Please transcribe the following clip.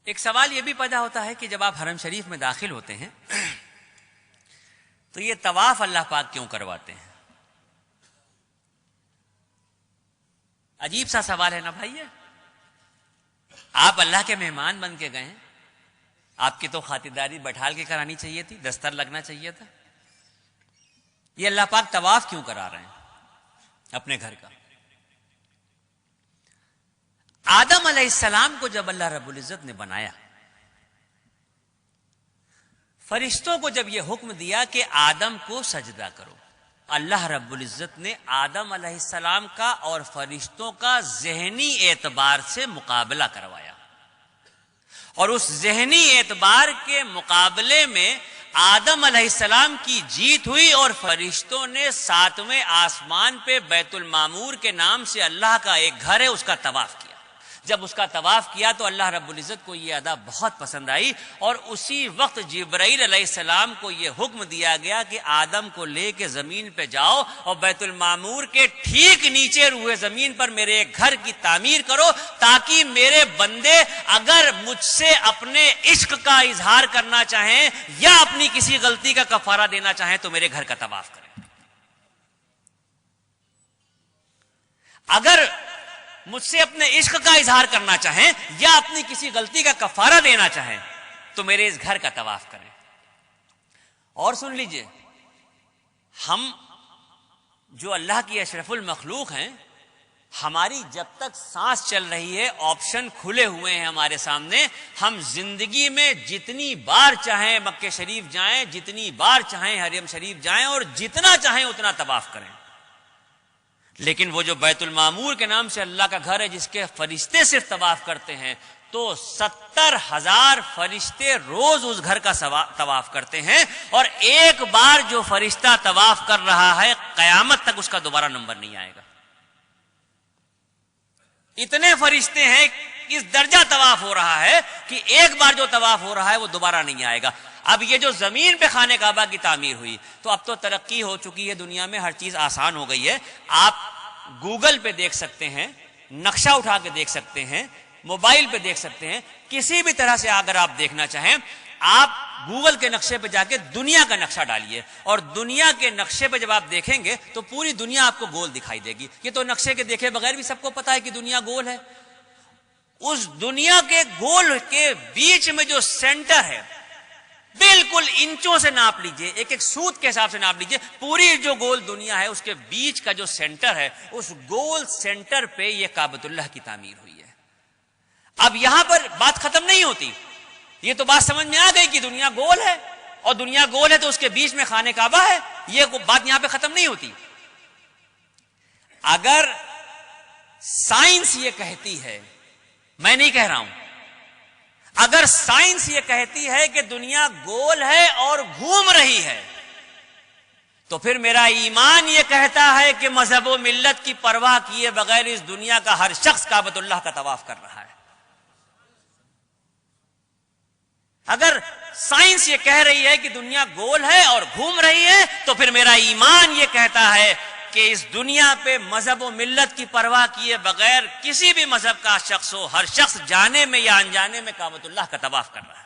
ایک سوال یہ بھی پیدا ہوتا ہے کہ جب آپ حرم شریف میں داخل ہوتے ہیں تو یہ طواف اللہ پاک کیوں کرواتے ہیں؟ عجیب سا سوال ہے نا بھائی. آپ اللہ کے مہمان بن کے گئے ہیں، آپ کی تو خاطرداری بٹھال کے کرانی چاہیے تھی، دستر لگنا چاہیے تھا. یہ اللہ پاک طواف کیوں کرا رہے ہیں اپنے گھر کا؟ آدم علیہ السلام کو جب اللہ رب العزت نے بنایا، فرشتوں کو جب یہ حکم دیا کہ آدم کو سجدہ کرو، اللہ رب العزت نے آدم علیہ السلام کا اور فرشتوں کا ذہنی اعتبار سے مقابلہ کروایا، اور اس ذہنی اعتبار کے مقابلے میں آدم علیہ السلام کی جیت ہوئی، اور فرشتوں نے 7ویں آسمان پہ بیت المعمور کے نام سے اللہ کا ایک گھر ہے اس کا طواف کیا. جب اس کا طواف کیا تو اللہ رب العزت کو یہ ادا بہت پسند آئی، اور اسی وقت جبرائیل علیہ السلام کو یہ حکم دیا گیا کہ آدم کو لے کے زمین پہ جاؤ اور بیت المعمور کے ٹھیک نیچے روئے زمین پر میرے ایک گھر کی تعمیر کرو، تاکہ میرے بندے اگر مجھ سے اپنے عشق کا اظہار کرنا چاہیں یا اپنی کسی غلطی کا کفارہ دینا چاہیں تو میرے گھر کا طواف کریں. اگر مجھ سے اپنے عشق کا اظہار کرنا چاہیں یا اپنی کسی غلطی کا کفارہ دینا چاہیں تو میرے اس گھر کا طواف کریں. اور سن لیجئے، ہم جو اللہ کی اشرف المخلوق ہیں، ہماری جب تک سانس چل رہی ہے آپشن کھلے ہوئے ہیں ہمارے سامنے. ہم زندگی میں جتنی بار چاہیں مکہ شریف جائیں، جتنی بار چاہیں حرم شریف جائیں، اور جتنا چاہیں اتنا طواف کریں. لیکن وہ جو بیت المعمور کے نام سے اللہ کا گھر ہے جس کے فرشتے صرف طواف کرتے ہیں، تو 70,000 فرشتے روز اس گھر کا طواف کرتے ہیں، اور ایک بار جو فرشتہ طواف کر رہا ہے قیامت تک اس کا دوبارہ نمبر نہیں آئے گا. اتنے فرشتے ہیں، اس درجہ طواف ہو رہا ہے کہ ایک بار جو طواف ہو رہا ہے وہ دوبارہ نہیں آئے گا. اب یہ جو زمین پہ خانہ کعبہ کی تعمیر ہوئی، تو اب تو ترقی ہو چکی ہے دنیا میں، ہر چیز آسان ہو گئی ہے. آپ گوگل پہ دیکھ سکتے ہیں، نقشہ اٹھا کے دیکھ سکتے ہیں، موبائل پہ دیکھ سکتے ہیں، کسی بھی طرح سے اگر آپ دیکھنا چاہیں آپ گوگل کے نقشے پہ جا کے دنیا کا نقشہ ڈالیے، اور دنیا کے نقشے پہ جب آپ دیکھیں گے تو پوری دنیا آپ کو گول دکھائی دے گی. یہ تو نقشے کے دیکھے بغیر بھی سب کو پتا ہے کہ دنیا گول ہے. اس دنیا کے گول کے بیچ میں جو سینٹر ہے، بالکل انچوں سے ناپ لیجئے، ایک ایک سوت کے حساب سے ناپ لیجئے، پوری جو گول دنیا ہے اس کے بیچ کا جو سینٹر ہے، اس گول سینٹر پہ یہ کعبۃ اللہ کی تعمیر ہوئی ہے. اب یہاں پر بات ختم نہیں ہوتی، یہ تو بات سمجھ میں آ گئی کہ دنیا گول ہے، اور دنیا گول ہے تو اس کے بیچ میں خانہ کعبہ ہے. یہ بات یہاں پہ ختم نہیں ہوتی. اگر سائنس یہ کہتی ہے، میں نہیں کہہ رہا ہوں، اگر سائنس یہ کہتی ہے کہ دنیا گول ہے اور گھوم رہی ہے، تو پھر میرا ایمان یہ کہتا ہے کہ مذہب و ملت کی پرواہ کیے بغیر اس دنیا کا ہر شخص کعبۃ اللہ کا طواف کر رہا ہے. اگر سائنس یہ کہہ رہی ہے کہ دنیا گول ہے اور گھوم رہی ہے، تو پھر میرا ایمان یہ کہتا ہے کہ اس دنیا پہ مذہب و ملت کی پرواہ کیے بغیر کسی بھی مذہب کا شخص ہو، ہر شخص جانے میں یا انجانے میں کعبۃ اللہ کا طواف کر رہا ہے.